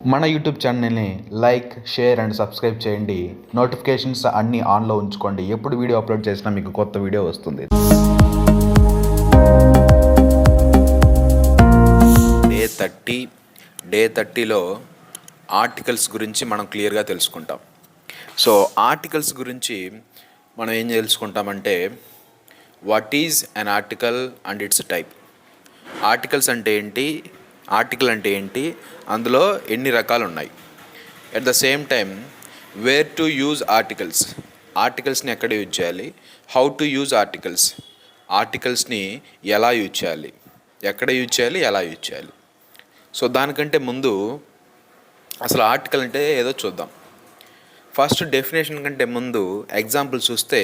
మన యూట్యూబ్ ఛానల్ని like, share and subscribe చేయండి. నోటిఫికేషన్స్ అన్నీ ఆన్లో ఉంచుకోండి. ఎప్పుడు వీడియో అప్లోడ్ చేసినా మీకు కొత్త వీడియో వస్తుంది. డే 30లో ఆర్టికల్స్ గురించి మనం క్లియర్గా తెలుసుకుంటాం. సో ఆర్టికల్స్ గురించి మనం ఏం తెలుసుకుంటామంటే, what is an article and its type. Articles అంటే ఏంటి, ఆర్టికల్ అంటే ఏంటి, అందులో ఎన్ని రకాలు ఉన్నాయి. At the same time where to use articles, ఆర్టికల్స్ని ఎక్కడ యూజ్ చేయాలి, హౌ టు యూజ్ ఆర్టికల్స్, ఆర్టికల్స్ని ఎలా యూజ్ చేయాలి, ఎక్కడ యూజ్ చేయాలి, ఎలా యూజ్ చేయాలి. సో దానికంటే ముందు అసలు ఆర్టికల్ అంటే ఏదో చూద్దాం. ఫస్ట్ డెఫినేషన్ కంటే ముందు ఎగ్జాంపుల్ చూస్తే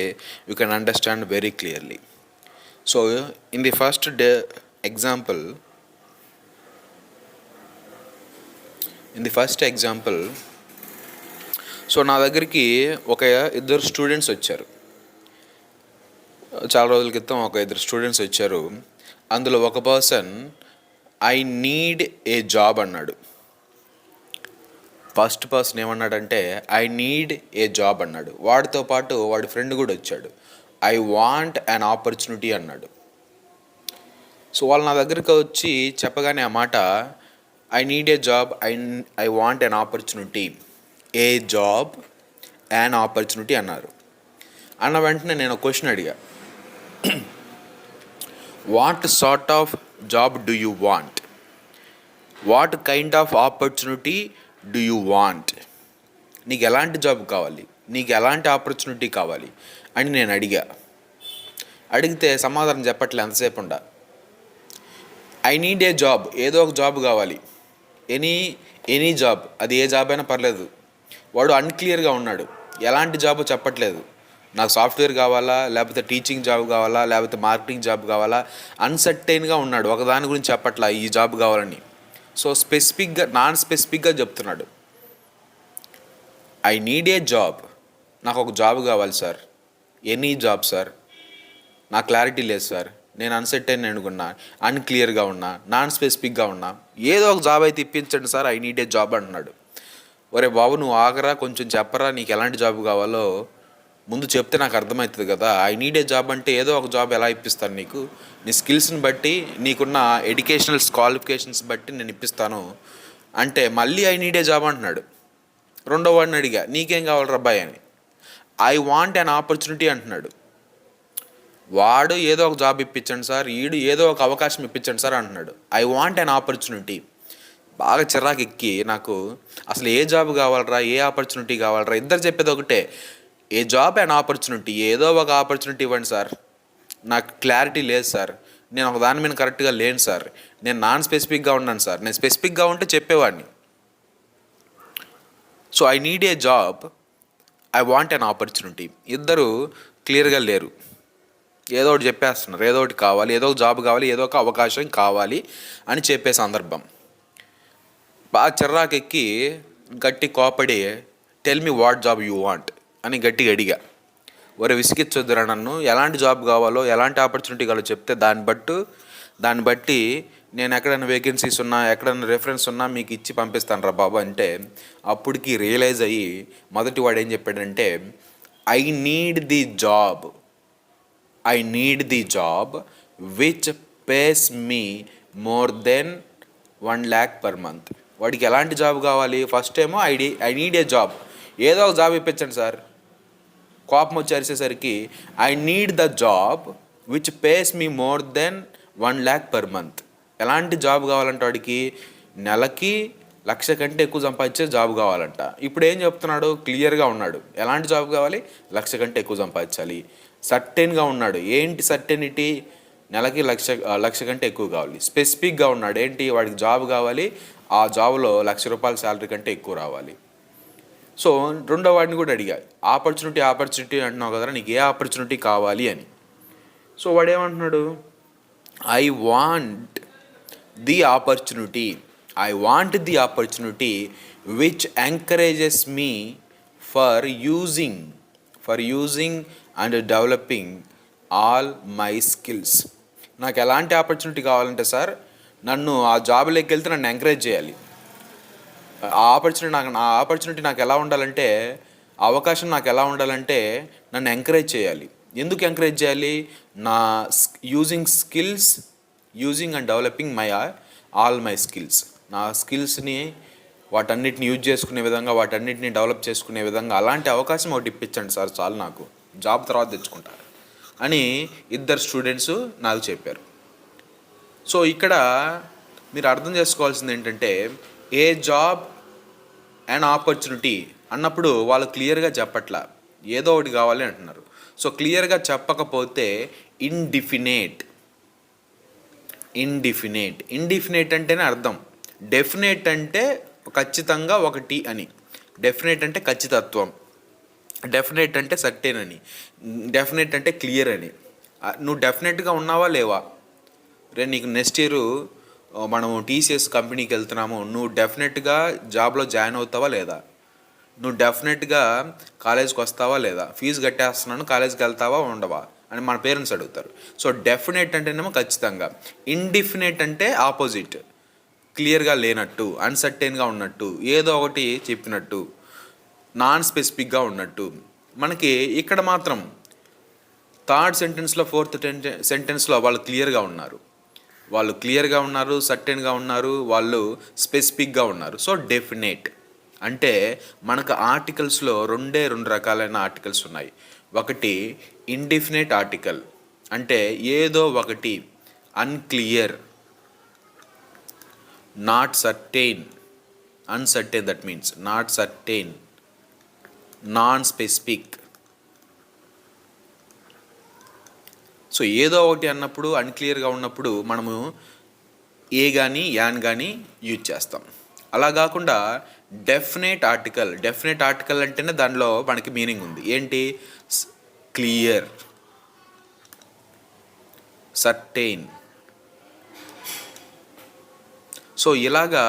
you can understand very clearly. So in the first example so నా దగ్గరికి ఇద్దరు స్టూడెంట్స్ వచ్చారు. చాలా రోజుల క్రితం ఇద్దరు స్టూడెంట్స్ వచ్చారు. అందులో ఒక person I need a job అన్నాడు. ఫస్ట్ పర్సన్ ఏమన్నాడంటే ఐ నీడ్ ఏ జాబ్ అన్నాడు. వాడితో పాటు వాడి ఫ్రెండ్ కూడా వచ్చాడు. ఐ వాంట్ అన్ ఆపర్చునిటీ అన్నాడు. సో వాళ్ళు నా దగ్గరికి వచ్చి చెప్పగానే ఆ మాట I need a job, I want an opportunity, A job an opportunity అన్నారు. అన్న వెంటనే నేను ఒక క్వశ్చన్ అడిగా, what sort of job do you want, what kind of opportunity do you want, నీకు ఎలాంటి జాబ్ కావాలి, నీకు ఎలాంటి ఆపర్చునిటీ కావాలి అని నేను అడిగితే సమాధానం చెప్పట్లే ఎంతసేపు ఉండ. ఐ నీడ్ ఏ జాబ్, ఏదో ఒక జాబ్ కావాలి, ఎనీ జాబ్, అది ఏ జాబ్ అయినా పర్లేదు. వాడు అన్క్లియర్గా ఉన్నాడు, ఎలాంటి జాబ్ చెప్పట్లేదు. నాకు సాఫ్ట్వేర్ కావాలా, లేకపోతే టీచింగ్ జాబ్ కావాలా, లేకపోతే మార్కెటింగ్ జాబ్ కావాలా, అన్సర్టైన్గా ఉన్నాడు. ఒకదాని గురించి చెప్పట్లా ఈ జాబ్ కావాలని. సో నాన్ స్పెసిఫిక్గా చెప్తున్నాడు. ఐ నీడ్ ఏ జాబ్, నాకు ఒక జాబ్ కావాలి సార్, ఎనీ జాబ్ సార్, నాకు క్లారిటీ లేదు సార్, నేను అన్సర్టైన్ అనుకున్నా, అన్క్లియర్గా ఉన్నా, నాన్ స్పెసిఫిక్గా ఉన్నా, ఏదో ఒక జాబ్ అయితే ఇప్పించండి sir, I need a job అంటున్నాడు. ఒరే బాబు, నువ్వు ఆగరా, కొంచెం చెప్పరా, నీకు ఎలాంటి జాబ్ కావాలో ముందు చెప్తే నాకు అర్థమవుతుంది కదా. ఐ నీడ్ ఏ జాబ్ అంటే ఏదో ఒక జాబ్ ఎలా ఇప్పిస్తాను నీకు, నీ స్కిల్స్ని బట్టి, నీకున్న ఎడ్యుకేషనల్ క్వాలిఫికేషన్స్ బట్టి నేను ఇప్పిస్తాను అంటే మళ్ళీ ఐ నీడ్ ఏ జాబ్ అంటున్నాడు. రెండో వాడిని అడిగా, నీకేం కావాలి రబ్బాయి అని, ఐ వాంట్ అన్ ఆపర్చునిటీ అంటున్నాడు. వాడు ఏదో ఒక జాబ్ ఇప్పించండి సార్, ఈడు ఏదో ఒక అవకాశం ఇప్పించండి సార్ అంటున్నాడు. I want an opportunity. బాగా చిరాకు ఎక్కి నాకు అసలు ఏ జాబ్ కావాలరా, ఏ ఆపర్చునిటీ కావాలరా, ఇద్దరు చెప్పేది ఒకటే, ఏ జాబ్ అండ్ ఆపర్చునిటీ, ఏదో ఒక ఆపర్చునిటీ ఇవ్వండి సార్, నాకు క్లారిటీ లేదు సార్, నేను ఒక దాని మీద కరెక్ట్గా లేను సార్, నేను నాన్ స్పెసిఫిక్గా ఉన్నాను సార్, నేను స్పెసిఫిక్గా ఉంటే చెప్పేవాడిని. So I need a job, I want an opportunity, ఇద్దరు క్లియర్గా లేరు. ఏదో ఒకటి చెప్పేస్తున్నారు, ఏదో ఒకటి కావాలి, ఏదో ఒక జాబ్ కావాలి, ఏదో ఒక అవకాశం కావాలి అని చెప్పే సందర్భం. బాగా చిర్రాకెక్కి గట్టి కోపడి tell me what job you want అని గట్టిగా అడిగా. ఒరే విసిగిచ్చొద్దురా నన్ను, ఎలాంటి జాబ్ కావాలో, ఎలాంటి ఆపర్చునిటీ కావాలో చెప్తే దాన్ని బట్టి నేను ఎక్కడైనా వేకెన్సీస్ ఉన్నా, ఎక్కడైనా రెఫరెన్స్ ఉన్నా మీకు ఇచ్చి పంపిస్తాను రా బాబు అంటే, అప్పటికి రియలైజ్ అయ్యి మొదటి వాడు ఏం చెప్పాడంటే I need the job which pays me more then 1 lakh per month. వాడికి ఎలాంటి జాబ్ కావాలి, ఫస్ట్ ఏమో ఐ నీడ్ ఏ జాబ్, ఏదో ఒక జాబ్ ఇప్పించండి సార్. కోపం వచ్చి అరిసేసరికి I need the job which pays me more then 1 lakh per month. ఎలాంటి జాబ్ కావాలంటే వాడికి నెలకి 1,00,000 కంటే ఎక్కువ సంపాదించే జాబ్ కావాలంట. ఇప్పుడు ఏం చెప్తున్నాడు, క్లియర్గా ఉన్నాడు, ఎలాంటి జాబ్ కావాలి, 1,00,000 కంటే ఎక్కువ సంపాదించాలి, సర్టెన్గా ఉన్నాడు. ఏంటి సర్టెనిటీ, నెలకి 1,00,000 కంటే ఎక్కువ కావాలి. స్పెసిఫిక్గా ఉన్నాడు, ఏంటి వాడికి జాబ్ కావాలి, ఆ జాబ్లో 1,00,000 రూపాయల శాలరీ కంటే ఎక్కువ రావాలి. సో రెండో వాడిని కూడా అడిగా, ఆపర్చునిటీ అంటున్నావు కదా, నీకు ఏ ఆపర్చునిటీ కావాలి అని. సో వాడు ఏమంటున్నాడు, I want the opportunity which encourages me for using and developing all my skills. నాకు ఎలాంటి ఆపర్చునిటీ కావాలంటే సార్, నన్ను ఆ జాబ్లోకి వెళ్తే నన్ను ఎంకరేజ్ చేయాలి, నా ఆపర్చునిటీ నాకు ఎలా ఉండాలంటే, ఆ అవకాశం నాకు ఎలా ఉండాలంటే నన్ను ఎంకరేజ్ చేయాలి. ఎందుకు ఎంకరేజ్ చేయాలి? నా using and developing all my skills. నా స్కిల్స్ని వాటన్నిటిని యూజ్ చేసుకునే విధంగా, వాటన్నిటిని డెవలప్ చేసుకునే విధంగా అలాంటి అవకాశం ఒకటి ఇప్పించండి సార్, చాలు, నాకు జాబ్ తర్వాత తెచ్చుకుంటా అని ఇద్దరు స్టూడెంట్స్ నాకు చెప్పారు. సో ఇక్కడ మీరు అర్థం చేసుకోవాల్సింది ఏంటంటే, ఏ జాబ్ అండ్ ఆపర్చునిటీ అన్నప్పుడు వాళ్ళు క్లియర్గా చెప్పట్లా, ఏదో ఒకటి కావాలి అంటున్నారు. సో క్లియర్గా చెప్పకపోతే ఇండిఫినేట్ అంటేనే అర్థం. డెఫినేట్ అంటే ఖచ్చితంగా ఒకటి అని, డెఫినేట్ అంటే ఖచ్చితత్వం, డెఫినేట్ అంటే సర్టెన్ అని, డెఫినేట్ అంటే క్లియర్ అని. నువ్వు డెఫినెట్గా ఉన్నావా లేవా? నీకు నెక్స్ట్ ఇయర్ మనం టీసీఎస్ కంపెనీకి వెళ్తున్నాము, నువ్వు డెఫినెట్గా జాబ్లో జాయిన్ అవుతావా లేదా? నువ్వు డెఫినెట్గా కాలేజ్కి వస్తావా లేదా? ఫీజు కట్టేస్తున్నాను, కాలేజ్కి వెళ్తావా ఉండవా అని మన పేరెంట్స్ అడుగుతారు. సో డెఫినెట్ అంటేనేమో ఖచ్చితంగా, ఇండిఫినేట్ అంటే ఆపోజిట్, క్లియర్గా లేనట్టు, అన్సర్టైన్గా ఉన్నట్టు, ఏదో ఒకటి చెప్పినట్టు, నాన్ స్పెసిఫిక్గా ఉన్నట్టు. మనకి ఇక్కడ మాత్రం థర్డ్ సెంటెన్స్లో, ఫోర్త్ సెంటెన్స్లో వాళ్ళు క్లియర్గా ఉన్నారు, సర్టెన్గా ఉన్నారు, వాళ్ళు స్పెసిఫిక్గా ఉన్నారు. సో డెఫినేట్ అంటే మనకు ఆర్టికల్స్లో రెండు రకాలైన ఆర్టికల్స్ ఉన్నాయి. ఒకటి ఇండిఫినేట్ ఆర్టికల్, అంటే ఏదో ఒకటి, అన్క్లియర్, not certain, uncertain, that means not certain, non specific. So ఏదో ఒకటి అన్నప్పుడు, అన్క్లియర్గా ఉన్నప్పుడు మనము ఏ కానీ యాన్ కానీ యూజ్ చేస్తాం. అలా కాకుండా డెఫినేట్ ఆర్టికల్ అంటేనే దానిలో మనకి మీనింగ్ ఉంది. ఏంటి? Clear, certain. సో ఇలాగా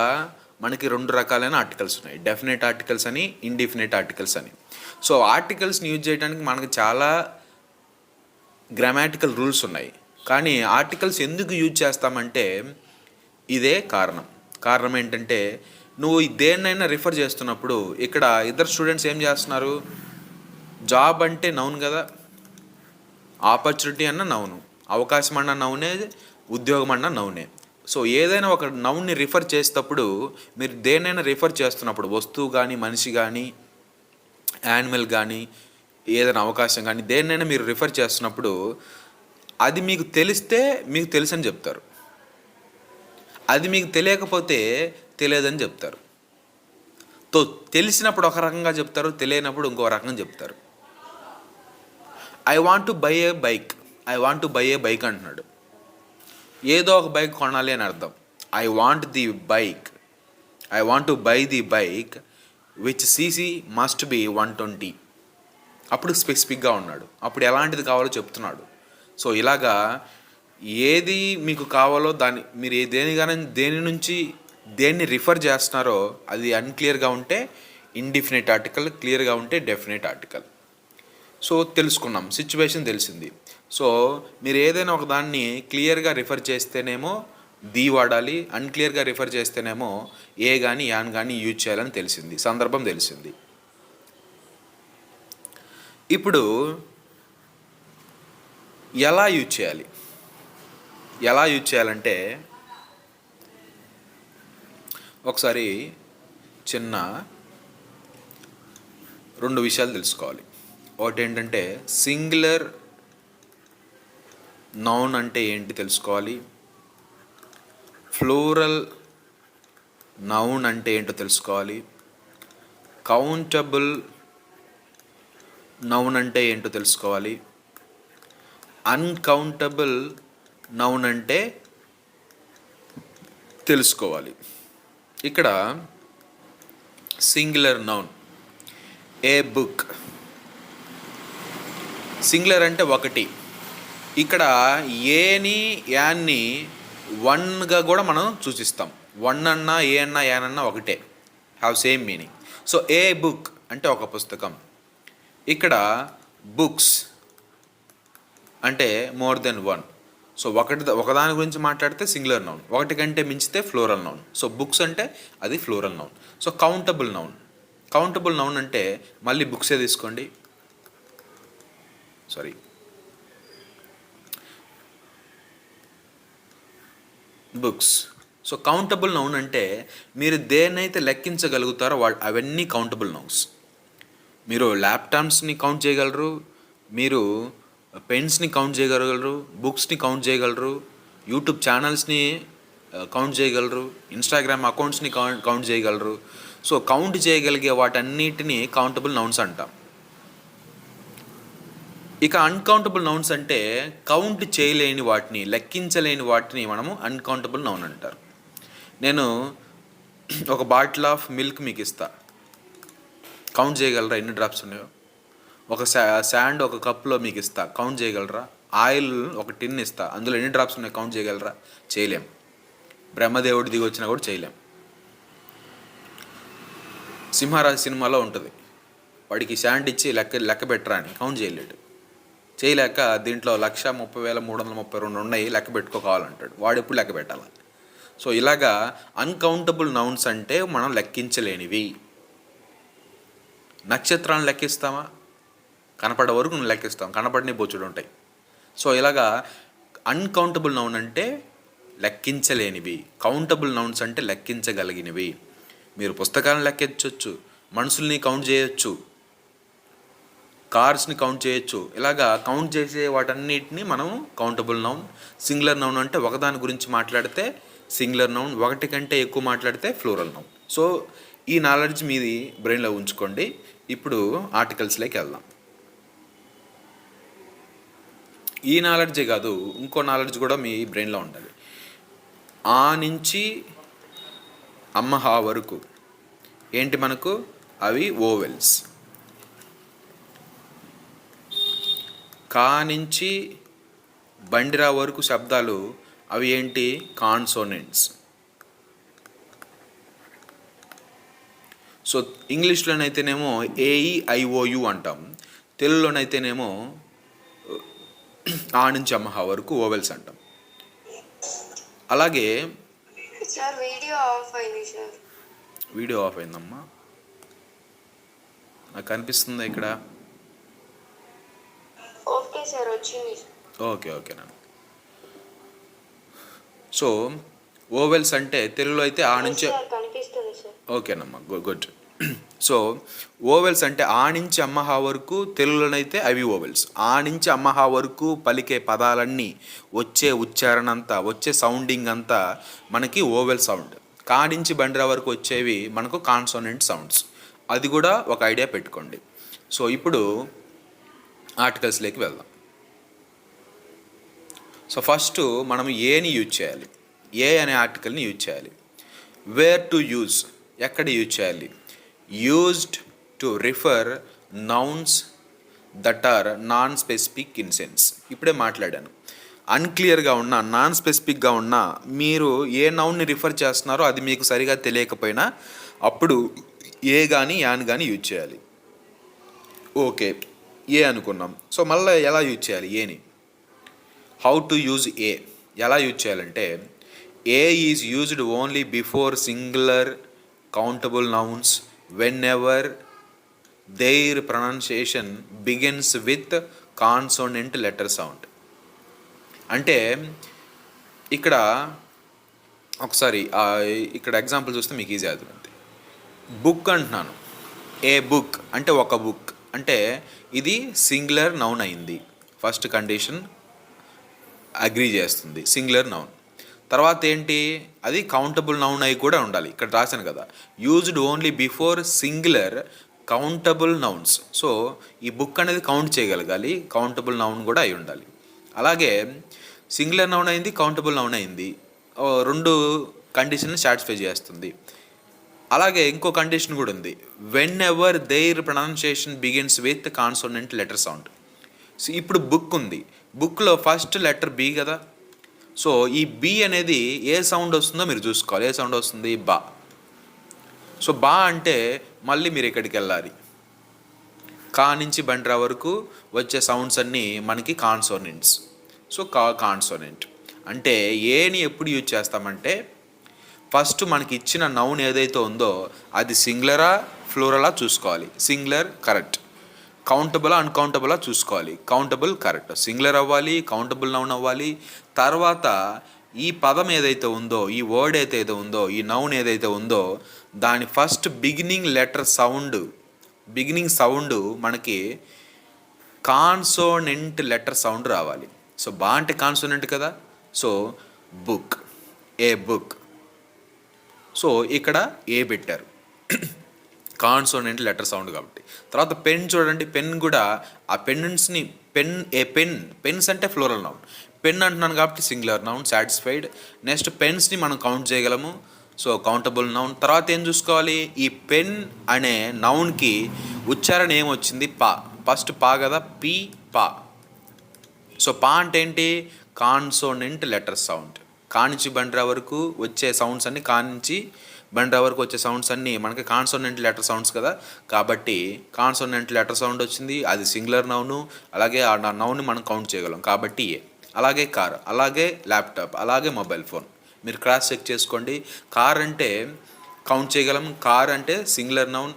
మనకి రెండు రకాలైన ఆర్టికల్స్ ఉన్నాయి, డెఫినేట్ ఆర్టికల్స్ అని, ఇండిఫినేట్ ఆర్టికల్స్ అని. సో ఆర్టికల్స్ని యూజ్ చేయడానికి మనకు చాలా గ్రామాటికల్ రూల్స్ ఉన్నాయి. కానీ ఆర్టికల్స్ ఎందుకు యూజ్ చేస్తామంటే ఇదే కారణం ఏంటంటే, నువ్వు దేన్నైనా రిఫర్ చేస్తున్నప్పుడు, ఇక్కడ ఇద్దరు స్టూడెంట్స్ ఏం చేస్తున్నారు? జాబ్ అంటే నౌన్ కదా, ఆపర్చునిటీ అన్న నౌను, అవకాశం అన్న నౌనే, ఉద్యోగం అన్న నౌనే. సో ఏదైనా ఒక నౌన్ని రిఫర్ చేసేటప్పుడు, మీరు దేన్నైనా రిఫర్ చేస్తున్నప్పుడు, వస్తువు కానీ, మనిషి కానీ, యానిమల్ కానీ, ఏదైనా అవకాశం కానీ, దేన్నైనా మీరు రిఫర్ చేస్తున్నప్పుడు అది మీకు తెలిస్తే మీకు తెలుసని చెప్తారు, అది మీకు తెలియకపోతే తెలియదని చెప్తారు. తెలిసినప్పుడు ఒక రకంగా చెప్తారు, తెలియనప్పుడు ఇంకో రకంగా చెప్తారు. I want to buy A bike అంటున్నాడు. ఏదో ఒక బైక్ కొనాలి అని అర్థం. I want to buy the bike which CC must be 120. అప్పుడు స్పెసిఫిక్గా ఉన్నాడు, అప్పుడు ఎలాంటిది కావాలో చెప్తున్నాడు. సో ఇలాగా ఏది మీకు కావాలో మీరు దేని నుంచి దేన్ని రిఫర్ చేస్తున్నారో అది అన్క్లియర్గా ఉంటే ఇండిఫినిట్ ఆర్టికల్, క్లియర్గా ఉంటే డెఫినెట్ ఆర్టికల్. సో తెలుసుకున్నాం, సిచ్యువేషన్ తెలిసింది. సో మీరు ఏదైనా ఒక దాన్ని క్లియర్గా రిఫర్ చేస్తేనేమో ది వాడాలి, అన్క్లియర్గా రిఫర్ చేస్తేనేమో ఏ కానీ యాన్ కానీ యూజ్ చేయాలని తెలిసింది, సందర్భం తెలిసింది. ఇప్పుడు ఎలా యూజ్ చేయాలంటే ఒకసారి చిన్న రెండు విషయాలు తెలుసుకోవాలి. ఒకటి ఏంటంటే సింగులర్ నౌన్ అంటే ఏంటి తెలుసుకోవాలి, ఫ్లోరల్ నౌన్ అంటే ఏంటో తెలుసుకోవాలి, కౌంటబుల్ నౌన్ అంటే ఏంటో తెలుసుకోవాలి, అన్కౌంటబుల్ నౌన్ అంటే తెలుసుకోవాలి. ఇక్కడ సింగులర్ నౌన్, ఏ బుక్. సింగులర్ అంటే ఒకటి. ఇక్కడ ఏని యాన్ని వన్గా కూడా మనం సూచిస్తాం. వన్ అన్నా ఏ అన్నా యాన్ అన్నా ఒకటే, have same meaning. So A book అంటే ఒక పుస్తకం. ఇక్కడ బుక్స్ అంటే మోర్ దెన్ వన్. సో ఒకదాని గురించి మాట్లాడితే సింగులర్ నౌన్, ఒకటి కంటే మించితే ఫ్లోరల్ నౌన్. సో బుక్స్ అంటే అది plural noun. So countable noun అంటే మళ్ళీ బుక్సే తీసుకోండి, sorry, books. So countable noun అంటే మీరు దేన్నైతే లెక్కించగలుగుతారో అవన్నీ కౌంటబుల్ నౌన్స్. మీరు ల్యాప్టాప్స్ని కౌంట్ చేయగలరు, మీరు పెన్స్ని కౌంట్ చేయగలరు, బుక్స్ని కౌంట్ చేయగలరు, యూట్యూబ్ ఛానల్స్ని కౌంట్ చేయగలరు, ఇన్స్టాగ్రామ్ అకౌంట్స్ని కౌంట్ చేయగలరు. సో కౌంట్ చేయగలిగే వాటన్నిటిని కౌంటబుల్ నౌన్స్ అంటాం. ఇక అన్కౌంటబుల్ నౌన్స్ అంటే కౌంట్ చేయలేని వాటిని, లెక్కించలేని వాటిని మనము అన్కౌంటబుల్ నౌన్ అంటారు. నేను ఒక బాటిల్ ఆఫ్ మిల్క్ మీకు ఇస్తా, కౌంట్ చేయగలరా ఎన్ని డ్రాప్స్ ఉన్నాయో? ఒక శాండ్ ఒక కప్లో మీకు ఇస్తా, కౌంట్ చేయగలరా? ఆయిల్ ఒక టిన్ ఇస్తా, అందులో ఎన్ని డ్రాప్స్ ఉన్నాయి కౌంట్ చేయగలరా? చేయలేం. బ్రహ్మదేవుడు దిగి వచ్చినా కూడా చేయలేం. సింహరాజు సినిమాలో ఉంటుంది, వాడికి శాండ్ ఇచ్చి లెక్క పెట్టరా అని, కౌంట్ చేయలేడు. చేయలేక దీంట్లో 1,30,332 ఉన్నాయి, లెక్క పెట్టుకోవాలంటాడు. వాడు ఎప్పుడు లెక్క పెట్టాలి? సో ఇలాగా అన్కౌంటబుల్ నౌన్స్ అంటే మనం లెక్కించలేనివి. నక్షత్రాలను లెక్కిస్తామా? కనపడే వరకు నువ్వు లెక్కిస్తాం, కనపడిని బొచ్చుడు ఉంటాయి. సో ఇలాగా అన్కౌంటబుల్ నౌన్ అంటే లెక్కించలేనివి, కౌంటబుల్ నౌన్స్ అంటే లెక్కించగలిగినవి. మీరు పుస్తకాలను లెక్కించవచ్చు, మనుషుల్ని కౌంట్ చేయొచ్చు, కార్స్ని కౌంట్ చేయొచ్చు. ఇలాగా కౌంట్ చేసే వాటన్నిటిని మనం కౌంటబుల్ నౌన్. సింగులర్ నౌన్ అంటే ఒకదాని గురించి మాట్లాడితే సింగులర్ నౌన్, ఒకటి కంటే ఎక్కువ మాట్లాడితే ఫ్లోరల్ నౌన్. సో ఈ నాలెడ్జ్ మీది బ్రెయిన్లో ఉంచుకోండి. ఇప్పుడు ఆర్టికల్స్లోకి వెళ్దాం. ఈ నాలెడ్జే కాదు, ఇంకో నాలెడ్జ్ కూడా మీ బ్రెయిన్లో ఉండాలి. ఆ నుంచి అమ్మహా వరకు ఏంటి మనకు? అవి ఓవెల్స్. కా నుంచి బండిరా వరకు శబ్దాలు అవి ఏంటి? కాన్సోనెంట్స్. సో ఇంగ్లీష్లోనైతేనేమో AEIOU అంటాం, తెలుగులోనైతేనేమో ఆ నుంచి అమ్మహా వరకు ఓవెల్స్ అంటాం. అలాగే వీడియో ఆఫ్ అయిందమ్మా, నాకు కనిపిస్తుందా ఇక్కడ? ఓకే నాన్న. సో ఓవెల్స్ అంటే తెలుగులో అయితే ఆ నుంచి, ఓకేనమ్మా, గుడ్. సో ఓవెల్స్ అంటే ఆ నుంచి అమ్మహా వరకు, తెలుగులోనైతే అవి ఓవెల్స్. ఆ నుంచి అమ్మహా వరకు పలికే పదాలన్నీ, వచ్చే ఉచ్చారణ అంతా, వచ్చే సౌండింగ్ అంతా మనకి ఓవెల్ సౌండ్. కా నుంచి బండిరా వరకు వచ్చేవి మనకు కాన్సోనెంట్ సౌండ్స్. అది కూడా ఒక ఐడియా పెట్టుకోండి. సో ఇప్పుడు ఆర్టికల్స్లోకి వెళ్దాం. సో ఫస్ట్ మనం ఏని యూజ్ చేయాలి, ఏ అనే ఆర్టికల్ని యూజ్ చేయాలి. వేర్ టు యూజ్, ఎక్కడ యూజ్ చేయాలి? Used to refer nouns that are non specific in sense. ఇప్పుడే మాట్లాడాను. అన్క్లియర్గా ఉన్న, నాన్ స్పెసిఫిక్గా ఉన్న, మీరు ఏ నౌన్ని రిఫర్ చేస్తున్నారో అది మీకు సరిగా తెలియకపోయినా అప్పుడు ఏ కానీ యాన్ కానీ యూజ్ చేయాలి. ఓకే, ఏ అనుకున్నాం. సో మళ్ళీ ఎలా యూజ్ చేయాలి ఏని? How to use a. ఎలా యూజ్ చేయాలంటే, a is used only before singular countable nouns whenever their pronunciation begins with consonant letter sound. అంటే ఇక్కడ ఒకసారి ఇక్కడ ఎగ్జాంపుల్ చూస్తే మీకు ఈజీ అవుతుంది. బుక్ అంటున్నాను, ఏ బుక్ అంటే ఒక బుక్, అంటే ఇది సింగులర్ నౌన్ అయింది. ఫస్ట్ కండిషన్ అగ్రీ చేస్తుంది, సింగులర్ నౌన్. తర్వాత ఏంటి? అది కౌంటబుల్ నౌన్ అయి కూడా ఉండాలి. ఇక్కడ రాశాను కదా, used only before singular countable nouns. So ఈ బుక్ అనేది కౌంట్ చేయగలగాలి, కౌంటబుల్ నౌన్ కూడా అయి ఉండాలి. అలాగే సింగులర్ నౌన్ అయింది, కౌంటబుల్ నౌన్ అయింది, రెండు కండిషన్ని సాటిస్ఫై చేస్తుంది. అలాగే ఇంకో కండిషన్ కూడా ఉంది, whenever there pronunciation begins with consonant letter sound. So ఇప్పుడు బుక్ ఉంది, బుక్లో ఫస్ట్ లెటర్ బి కదా. సో ఈ బి అనేది ఏ సౌండ్ వస్తుందో మీరు చూసుకోవాలి. ఏ సౌండ్ వస్తుంది? బా. సో బా అంటే మళ్ళీ మీరు ఇక్కడికి వెళ్ళాలి. కా నుంచి బండ్రా వరకు వచ్చే సౌండ్స్ అన్నీ మనకి కాన్సోనెంట్స్. So consonant. అంటే ఏని ఎప్పుడు యూజ్ చేస్తామంటే ఫస్ట్ మనకి ఇచ్చిన నౌన్ ఏదైతే ఉందో అది సింగులరా ఫ్లూరలా చూసుకోవాలి. సింగులర్ కరెక్ట్, కౌంటబులా అన్కౌంటబులా చూసుకోవాలి. కౌంటబుల్ కరెక్ట్, సింగులర్ అవ్వాలి, కౌంటబుల్ నౌన్ అవ్వాలి. తర్వాత ఈ పదం ఏదైతే ఉందో, ఈ వర్డ్ ఏదైతే ఉందో, ఈ నౌన్ ఏదైతే ఉందో దాని ఫస్ట్ బిగినింగ్ లెటర్ సౌండ్ మనకి కాన్సోనెంట్ లెటర్ సౌండ్ రావాలి. సో బా అంటే కాన్సోనెంట్ కదా. సో బుక్, ఏ బుక్. సో ఇక్కడ ఏ పెట్టారు కాన్సోనెంట్ లెటర్ సౌండ్ కాబట్టి. తర్వాత పెన్ చూడండి, పెన్ కూడా ఆ పెన్స్ని పెన్స్ అంటే ఫ్లోరల్ నౌన్, పెన్ అంటున్నాను కాబట్టి సింగులర్ నౌన్, సాటిస్ఫైడ్. నెక్స్ట్ పెన్స్ని మనం కౌంట్ చేయగలము, సో కౌంటబుల్ నౌన్. తర్వాత ఏం చూసుకోవాలి, ఈ పెన్ అనే నౌన్కి ఉచ్చారణ ఏమొచ్చింది, పా. ఫస్ట్ పా కదా, పి పా. సో పా అంటే ఏంటి, కాన్సోనెంట్ లెటర్ సౌండ్. కానించి బండ్రా వరకు వచ్చే సౌండ్స్ అన్ని, కానించి బండ్రా వరకు వచ్చే సౌండ్స్ అన్నీ మనకి కాన్సోనెంట్ లెటర్ సౌండ్స్ కదా. కాబట్టి కాన్సోనెంట్ లెటర్ సౌండ్ వచ్చింది, అది సింగులర్ నౌను. అలాగే ఆ నౌన్ని మనం కౌంట్ చేయగలం కాబట్టి ఏ. అలాగే కార్, అలాగే ల్యాప్టాప్, అలాగే మొబైల్ ఫోన్. మీరు క్రాస్ చెక్ చేసుకోండి. కార్ అంటే కౌంట్ చేయగలం, కార్ అంటే సింగులర్ నౌన్.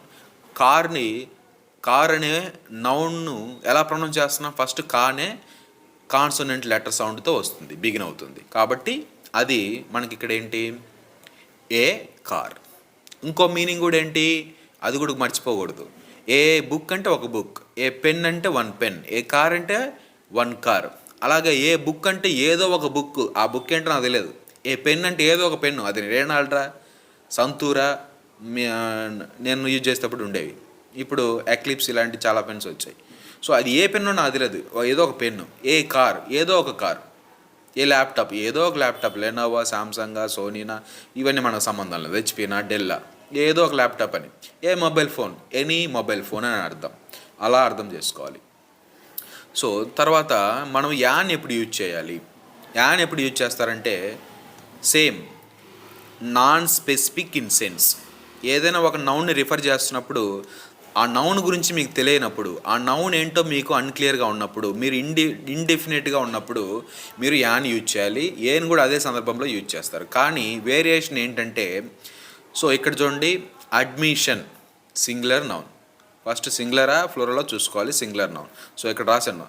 కార్ అనే నౌన్ను ఎలా ప్రొనౌన్స్ చేస్తున్నాం, ఫస్ట్ కానే కాన్సోనెంట్ లెటర్ సౌండ్తో వస్తుంది, బిగిన్ అవుతుంది. కాబట్టి అది మనకి ఇక్కడ ఏంటి, ఏ కార్. ఇంకో మీనింగ్ కూడా ఏంటి, అది కూడా మర్చిపోకూడదు. ఏ బుక్ అంటే ఒక బుక్, ఏ పెన్ అంటే వన్ పెన్, ఏ కార్ అంటే వన్ కార్. అలాగే ఏ బుక్ అంటే ఏదో ఒక బుక్, ఆ బుక్ ఏంటో నాకు తెలియదు. ఏ పెన్ అంటే ఏదో ఒక పెన్ను, అది రేనాల్డ్రా, సంతూరా నేను యూజ్ చేసేటప్పుడు ఉండేవి. ఇప్పుడు ఎక్లిప్స్ ఇలాంటి చాలా పెన్స్ వచ్చాయి. సో అది ఏ పెన్ను నాకు తెలియదు, ఏదో ఒక పెన్ను. ఏ కార్ ఏదో ఒక కార్, ఏ ల్యాప్టాప్ ఏదో ఒక ల్యాప్టాప్, లెనోవా, సామ్సంగా, సోనీనా, ఇవన్నీ మనకు సంబంధం లేదు, హెచ్పీనా, డెల్లా, ఏదో ఒక ల్యాప్టాప్ అని. A mobile phone, any mobile phone అని అర్థం. అలా అర్థం చేసుకోవాలి. సో తర్వాత మనం యాన్ ఎప్పుడు యూజ్ చేయాలి, యాన్ ఎప్పుడు యూజ్ చేస్తారంటే same non specific in sense. ఏదైనా ఒక నౌన్ని రిఫర్ చేస్తున్నప్పుడు ఆ నౌన్ గురించి మీకు తెలియనప్పుడు, ఆ నౌన్ ఏంటో మీకు అన్క్లియర్గా ఉన్నప్పుడు, మీరు ఇండెఫినెట్గా ఉన్నప్పుడు మీరు యాన్ యూజ్ చేయాలి. ఏని కూడా అదే సందర్భంలో యూజ్ చేస్తారు. కానీ వేరియేషన్ ఏంటంటే, సో ఇక్కడ చూడండి, అడ్మిషన్ సింగులర్ నౌన్. ఫస్ట్ సింగులరా ఫ్లోరలా చూసుకోవాలి, సింగులర్ నౌన్. సో ఇక్కడ రాశాను,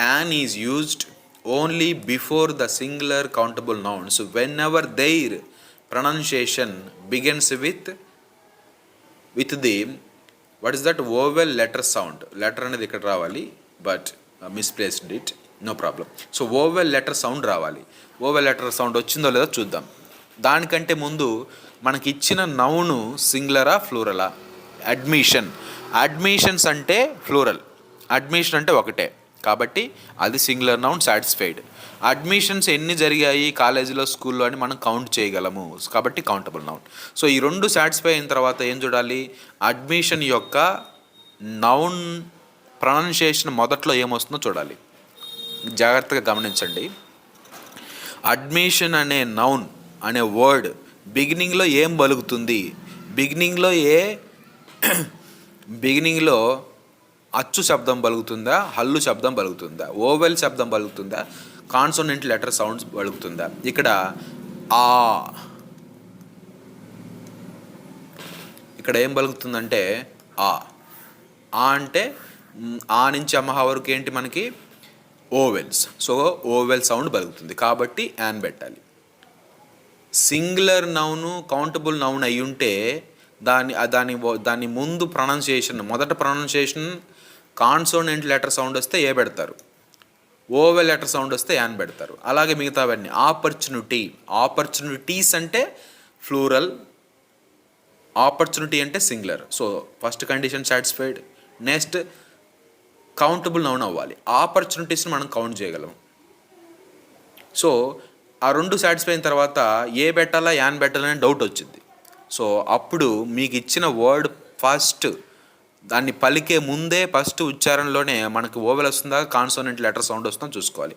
an is used only before the singular countable nouns whenever their pronunciation begins with the what is that vowel letter sound. Letter అనేది ఇక్కడ రావాలి, but misplaced it, no problem. So vowel letter sound రావాలి. Vowel letter sound వచ్చిందో లేదో చూద్దాం. దానికంటే ముందు మనకి ఇచ్చిన నౌను సింగులరా ఫ్లూరలా. అడ్మిషన్స్ అంటే ఫ్లూరల్, అడ్మిషన్ అంటే ఒకటే కాబట్టి అది సింగులర్ నౌన్, సాటిస్ఫైడ్. అడ్మిషన్స్ ఎన్ని జరిగాయి కాలేజీలో, స్కూల్లో అని మనం కౌంట్ చేయగలము కాబట్టి కౌంటబుల్ నౌన్. సో ఈ రెండు సాటిస్ఫై అయిన తర్వాత ఏం చూడాలి, అడ్మిషన్ యొక్క నౌన్ ప్రొనౌన్సియేషన్ మొదట్లో ఏమొస్తుందో చూడాలి. జాగ్రత్తగా గమనించండి. అడ్మిషన్ అనే నౌన్ అనే వర్డ్ బిగినింగ్లో ఏం పలుకుతుంది, బిగినింగ్లో అచ్చు శబ్దం పలుకుతుందా, హల్లు శబ్దం పలుకుతుందా, ఓవెల్ శబ్దం పలుకుతుందా, కాన్సోనెంట్ లెటర్ సౌండ్స్ పలుకుతుందా. ఇక్కడ ఇక్కడ ఏం పలుకుతుందంటే ఆ అంటే ఆ నుంచి అమ్మహ వరకు ఏంటి మనకి ఓవెల్స్. సో ఓవెల్ సౌండ్ పలుకుతుంది కాబట్టి యాన్ పెట్టాలి. సింగులర్ నౌను కౌంటబుల్ నౌన్ అయి ఉంటే దాని ముందు ప్రొనౌన్సియేషన్, మొదట ప్రొనౌన్సియేషన్ కాన్సోనెంట్ లెటర్ సౌండ్ వస్తే ఏ పెడతారు, ఓవెల్ లెటర్ సౌండ్ వస్తే యాన్ పెడతారు. అలాగే మిగతావన్నీ ఆపర్చునిటీస్ అంటే ఫ్లూరల్, ఆపర్చునిటీ అంటే singular. So first condition satisfied. Next countable noun అవ్వాలి, ఆపర్చునిటీస్ని మనం కౌంట్ చేయగలం. సో ఆ రెండు సాటిస్ఫై అయిన తర్వాత ఏ పెట్టాలా యాన్ పెట్టాలని డౌట్ వచ్చింది. సో అప్పుడు మీకు ఇచ్చిన వర్డ్ ఫస్ట్ దాన్ని పలికే ముందే ఫస్ట్ ఉచ్చారణలోనే మనకు ఓవెల్ వస్తుందా, కాన్సోనెంట్ లెటర్ సౌండ్ వస్తుందో చూసుకోవాలి.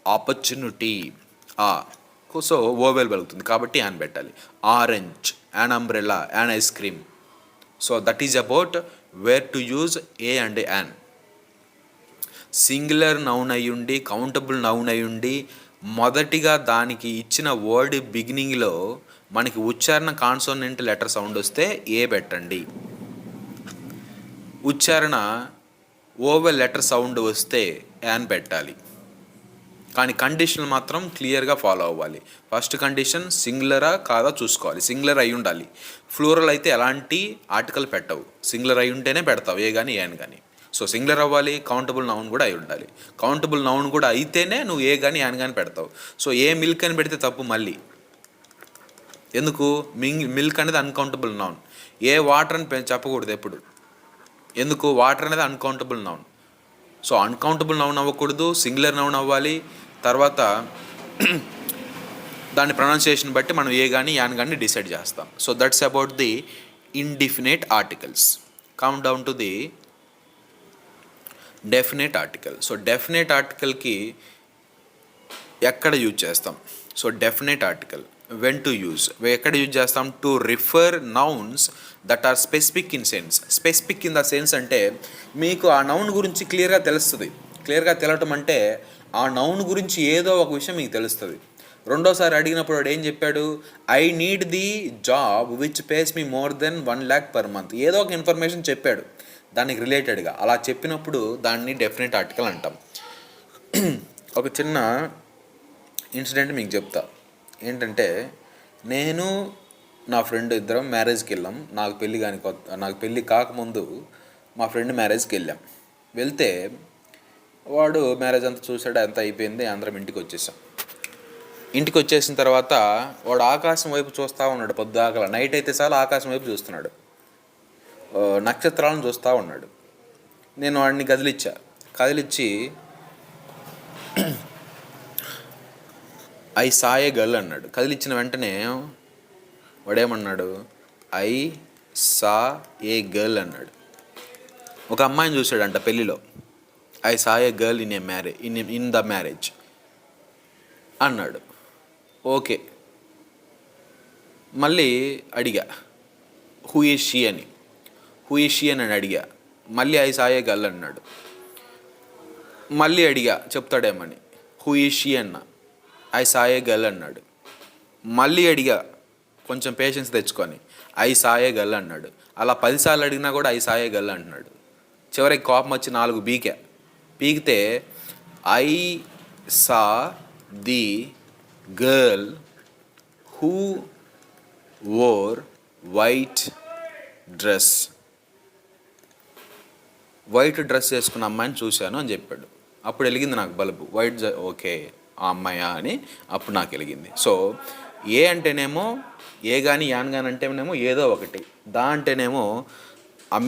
ఆపర్చునిటీ సో ఓవెల్ పలుకుతుంది కాబట్టి యాన్ పెట్టాలి. Orange, an umbrella, an ice cream. So that is about where to use A and an. Singular noun అయ్యుండి కౌంటబుల్ నౌన్ అయ్యుండి మొదటిగా దానికి ఇచ్చిన వర్డ్ బిగినింగ్లో మనకి ఉచ్చారణ కాన్సోనెంట్ లెటర్ సౌండ్ వస్తే ఏ పెట్టండి, ఉచ్చారణ ఓవెల్ లెటర్ సౌండ్ వస్తే యాన్ పెట్టాలి. కానీ కండిషన్ మాత్రం క్లియర్గా ఫాలో అవ్వాలి. ఫస్ట్ కండిషన్ సింగులరా కాదా చూసుకోవాలి, సింగులర్ అయి ఉండాలి. ఫ్లూరల్ అయితే ఎలాంటి ఆర్టికల్ పెట్టవు, సింగులర్ అయి ఉంటేనే పెడతావు ఏ కానీ ఏన్ కానీ. సో సింగులర్ అవ్వాలి, కౌంటబుల్ నౌన్ కూడా అయి ఉండాలి. కౌంటబుల్ నౌన్ కూడా అయితేనే నువ్వు ఏ కానీ యాన్ కానీ పెడతావు. సో ఏ మిల్క్ అని పెడితే తప్పు మళ్ళీ. ఎందుకు? మిల్క్ అనేది అన్కౌంటబుల్ నౌన్. ఏ వాటర్ అని చెప్పకూడదు ఎప్పుడు. ఎందుకు? వాటర్ అనేది uncountable noun. So uncountable noun అవ్వకూడదు, సింగులర్ నౌన్ అవ్వాలి. తర్వాత దాని ప్రొనౌన్సియేషన్ బట్టి మనం ఏ కానీ యాన్ కానీ డిసైడ్ చేస్తాం. So that's about the indefinite articles. Come down to the definite article. So definite ఆర్టికల్కి ఎక్కడ యూజ్ చేస్తాం? So definite article when to use, ఎక్కడ యూజ్ చేస్తాం? To refer nouns that are specific in sense. Specific in the sense అంటే మీకు ఆ noun గురించి క్లియర్గా తెలుస్తుంది. క్లియర్గా తెలవటం అంటే ఆ నౌన్ గురించి ఏదో ఒక విషయం మీకు తెలుస్తుంది. రెండోసారి అడిగినప్పుడు వాడు ఏం చెప్పాడు? I need the job which pays me more then 1 lakh per month. ఏదో ఒక ఇన్ఫర్మేషన్ చెప్పాడు దానికి రిలేటెడ్గా. అలా చెప్పినప్పుడు దాన్ని డెఫినెట్ ఆర్టికల్ అంటాం. ఒక చిన్న ఇన్సిడెంట్ మీకు చెప్తా. ఏంటంటే, నేను నా ఫ్రెండ్ ఇద్దరం మ్యారేజ్కి వెళ్ళాం. నాకు పెళ్ళి కాకముందు మా ఫ్రెండ్ మ్యారేజ్కి వెళ్ళాం. వెళ్తే వాడు మ్యారేజ్ అంతా చూసాడు, అంతా అయిపోయింది, అందరం ఇంటికి వచ్చేసాం. ఇంటికి వచ్చేసిన తర్వాత వాడు ఆకాశం వైపు చూస్తూ ఉన్నాడు. పొద్దుగాల నైట్ అయితే చాలా ఆకాశం వైపు చూస్తున్నాడు, నక్షత్రాలను చూస్తూ ఉన్నాడు. నేను వాడిని కదిలిచ్చి ఐ సా ఏ గర్ల్ అన్నాడు. కదిలిచ్చిన వెంటనే వాడేమన్నాడు? ఐ సా ఏ గర్ల్ అన్నాడు. ఒక అమ్మాయిని చూశాడంట పెళ్ళిలో. I saw A girl in the marriage అన్నాడు. ఓకే, మళ్ళీ అడిగా హూ ఈజ్ షీ అని అడిగా. మళ్ళీ ఐ సా ఏ గర్ల్ అన్నాడు. మళ్ళీ అడిగా చెప్తాడేమని. హూ ఈజ్ షీ అన్న. ఐ సా ఏ గర్ల్ అన్నాడు. మళ్ళీ అడిగా కొంచెం పేషెన్స్ తెచ్చుకొని. ఐ సా ఏ గర్ల్ అన్నాడు. అలా 10 సార్లు అడిగినా కూడా ఐ సా ఏ గర్ల్ అంటున్నాడు. చివరికి కోపం వచ్చి 4 పీకితే I saw the girl who wore white dress వేసుకున్న అమ్మాయిని చూశాను అని చెప్పాడు. అప్పుడు వెలిగింది నాకు బల్బు. ఓకే, ఆ అమ్మాయా అని అప్పుడు నాకు వెలిగింది. సో ఏ అంటేనేమో ఏ కానీ యాన్ కానీ అంటేనేమో ఏదో ఒకటి, దా అంటేనేమో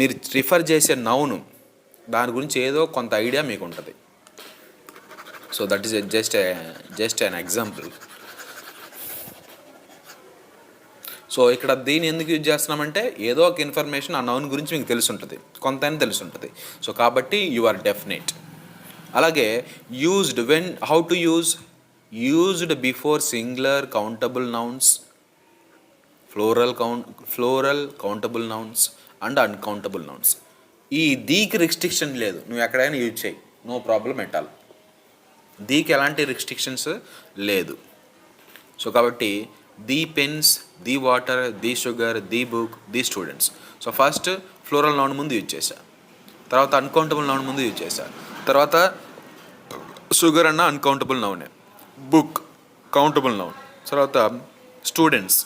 మీరు రిఫర్ చేసే నౌను దాని గురించి ఏదో కొంత ఐడియా మీకు ఉంటుంది. So that is just an example. So ఇక్కడ దీన్ని ఎందుకు యూజ్ చేస్తున్నామంటే ఏదో ఒక ఇన్ఫర్మేషన్ ఆ నౌన్ గురించి మీకు తెలుసుంటుంది, కొంత అని తెలుసుంటుంది. సో కాబట్టి యు ఆర్ డెఫినెట్. అలాగే used how to used before singular countable nouns, floral countable nouns and uncountable nouns. ఈ దీకి రిస్ట్రిక్షన్ లేదు, నువ్వు ఎక్కడైనా యూజ్ చేయి, నో ప్రాబ్లం ఎట్ ఆల్. దీకి ఎలాంటి రిస్ట్రిక్షన్స్ లేదు. సో కాబట్టి the pens, the water, the sugar, the book, the students. So first plural noun ముందు use చేశా, తర్వాత అన్కౌంటబుల్ నౌన్ ముందు యూజ్ చేశా, తర్వాత షుగర్ అన్న అన్కౌంటబుల్ నౌనే, బుక్ కౌంటబుల్ నౌన్, తర్వాత స్టూడెంట్స్.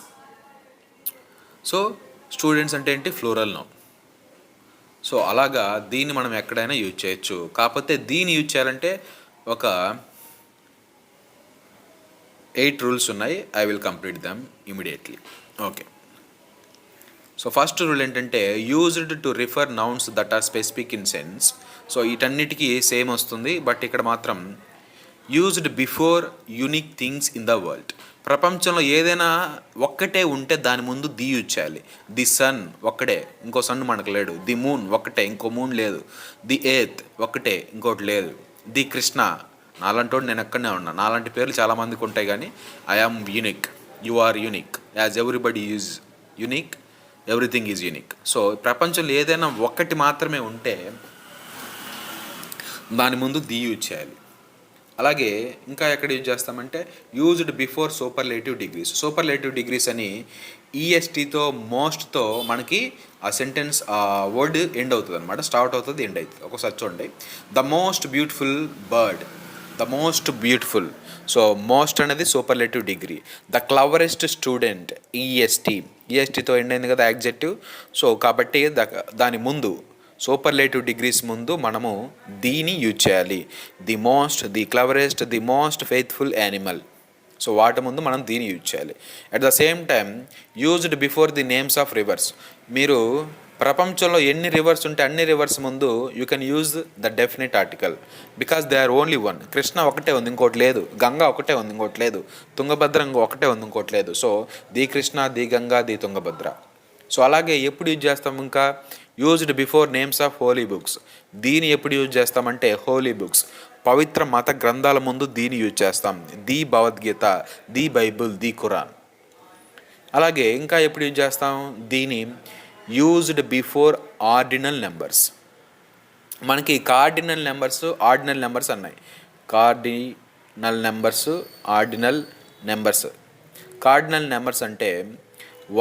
సో స్టూడెంట్స్ అంటే ఏంటి? Plural noun. సో అలాగా దీన్ని మనం ఎక్కడైనా యూజ్ చేయొచ్చు. కాకపోతే దీన్ని యూజ్ చేయాలంటే ఒక 8 రూల్స్ ఉన్నాయి. I will complete them immediately. Okay. So first rule ఏంటంటే used to refer nouns that are specific in sense. So వీటన్నిటికీ సేమ్ వస్తుంది, బట్ ఇక్కడ మాత్రం used before unique things in the world. ప్రపంచంలో ఏదైనా ఒక్కటే ఉంటే దాని ముందు ది యూజ్ చేయాలి. ది సన్ ఒక్కటే, ఇంకో సన్ మనకు లేడు. ది మూన్ ఒక్కటే, ఇంకో మూన్ లేదు. ది ఎర్త్ ఒక్కటే, ఇంకోటి లేదు. ది కృష్ణ, నాలాంటి నేను ఎక్కడనే ఉన్నా. నాలాంటి పేర్లు చాలామందికి ఉంటాయి, కానీ I am unique, you are unique, as everybody is unique, everything is unique. So ప్రపంచంలో ఏదైనా ఒక్కటి మాత్రమే ఉంటే దాని ముందు ది యూజ్ చేయాలి. అలాగే ఇంకా ఎక్కడ యూజ్ చేస్తామంటే used before superlative degrees. Superlative degrees అని ఈఎస్టీతో మోస్ట్తో మనకి ఆ సెంటెన్స్ ఆ వర్డ్ ఎండ్ అవుతుంది అనమాట. స్టార్ట్ అవుతుంది, ఎండ్ అవుతుంది. ఒకసారి చూడండి. The most beautiful bird, the most beautiful. So most అనేది superlative degree. The cleverest student ఈఎస్టీతో ఎండ్ అయింది కదా యాడ్జెక్టివ్. సో కాబట్టి దాని ముందు సూపర్లేటివ్ డిగ్రీస్ ముందు మనము దీని యూజ్ చేయాలి. The most, the cleverest, the most faithful animal. So వాటి ముందు మనం దీని యూజ్ చేయాలి. At the same time used before the names of rivers. మీరు ప్రపంచంలో ఎన్ని రివర్స్ ఉంటే అన్ని రివర్స్ ముందు you can use the definite article because they are only one. Krishna ఒకటే ఉంది, ఇంకోటి లేదు. గంగా ఒకటే ఉంది, ఇంకోటి లేదు. తుంగభద్ర ఒకటే ఉంది, ఇంకోటి లేదు. So the Krishna, the Ganga, the Tungabhadra. So అలాగే ఎప్పుడు యూజ్ చేస్తాం ఇంకా used before names of holy books. దీని ఎప్పుడు యూజ్ చేస్తామంటే హోలీ బుక్స్, పవిత్ర మత గ్రంథాల ముందు దీని యూజ్ చేస్తాం. The Bhagavad Gita, the Bible, the Quran. అలాగే ఇంకా ఎప్పుడు యూజ్ చేస్తాం దీని యూజ్డ్ బిఫోర్ ఆర్డినల్ నెంబర్స్. మనకి కార్డినల్ నెంబర్స్, ఆర్డినల్ నెంబర్స్ అన్నాయి. Cardinal numbers, ordinal numbers. Cardinal numbers అంటే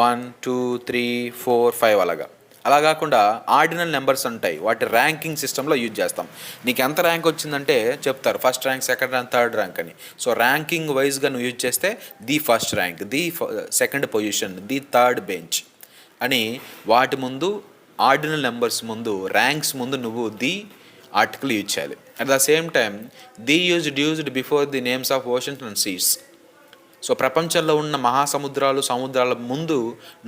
1 2 3 4 5 అలా కాకుండా ఆర్డినల్ నెంబర్స్ ఉంటాయి. వాటి ర్యాంకింగ్ సిస్టంలో యూజ్ చేస్తాం. నీకు ఎంత ర్యాంక్ వచ్చిందంటే చెప్తారు, first rank, second rank, third rank అని. సో ర్యాంకింగ్ వైజ్గా నువ్వు యూజ్ చేస్తే the first rank, the second position, the third bench అని వాటి ముందు ఆర్డినల్ నెంబర్స్ ముందు, ర్యాంక్స్ ముందు నువ్వు ది ఆర్టికల్ యూజ్ చేయాలి. At the same time the used before the names of oceans and seas. So ప్రపంచంలో ఉన్న మహాసముద్రాలు, సముద్రాల ముందు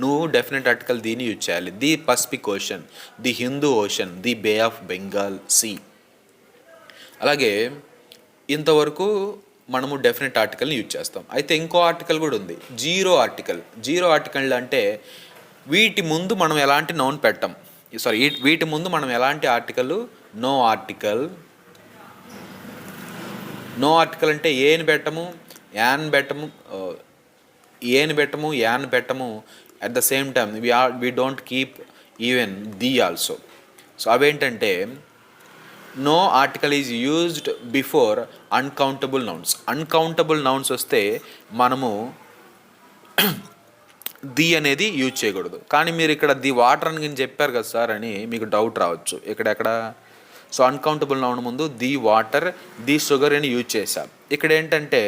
నువ్వు డెఫినెట్ ఆర్టికల్ దీన్ని యూజ్ చేయాలి. The Pacific ocean, the Hindu ocean, the bay of Bengal sea. అలాగే ఇంతవరకు మనము డెఫినెట్ ఆర్టికల్ని యూజ్ చేస్తాం. అయితే ఇంకో ఆర్టికల్ కూడా ఉంది, జీరో ఆర్టికల్. జీరో ఆర్టికల్ అంటే వీటి ముందు మనం ఎలాంటి నౌన్ పెట్టం. వీటి ముందు మనం ఎలాంటి article, no article. No article అంటే ఏని పెట్టము, యాన్ పెట్టము, యాన్ పెట్టము. At the same time we don't keep even the also. So అవేంటంటే no article is used before uncountable nouns. Uncountable nouns వస్తే మనము ది అనేది యూజ్ చేయకూడదు. కానీ మీరు ఇక్కడ ది వాటర్ అని నేను చెప్పారు కదా సార్ అని మీకు డౌట్ రావచ్చు ఎక్కడెక్కడ. సో అన్కౌంటబుల్ నౌన్ ముందు ది వాటర్, ది షుగర్ అని యూజ్ చేశాం. ఇక్కడ ఏంటంటే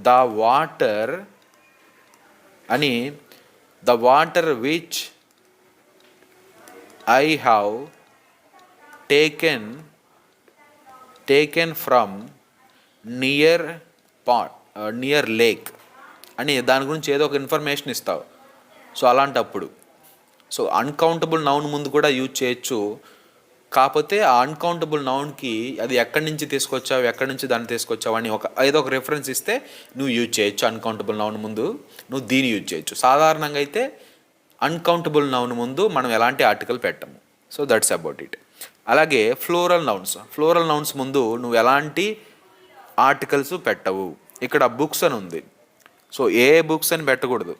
ద వాటర్ అని, the water which I have taken from near lake అని దాని గురించి ఏదో ఒక ఇన్ఫర్మేషన్ ఇస్తావు. సో అలాంటప్పుడు సో అన్కౌంటబుల్ నౌన్ ముందు కూడా యూజ్ చేయొచ్చు. కాకపోతే ఆ అన్కౌంటబుల్ నౌన్కి అది ఎక్కడి నుంచి తీసుకొచ్చావు, ఎక్కడి నుంచి దాన్ని తీసుకొచ్చావు అని ఏదో ఒక రెఫరెన్స్ ఇస్తే నువ్వు యూజ్ చేయొచ్చు. అన్కౌంటబుల్ నౌన్ ముందు నువ్వు దీన్ని యూజ్ చేయొచ్చు. సాధారణంగా అయితే అన్కౌంటబుల్ నౌన్ ముందు మనం ఎలాంటి ఆర్టికల్ పెట్టము. So that's about it. అలాగే ఫ్లోరల్ నౌన్స్ ముందు నువ్వు ఎలాంటి ఆర్టికల్స్ పెట్టవు. ఇక్కడ బుక్స్ అని ఉంది. సో ఏ బుక్స్ అని పెట్టకూడదు,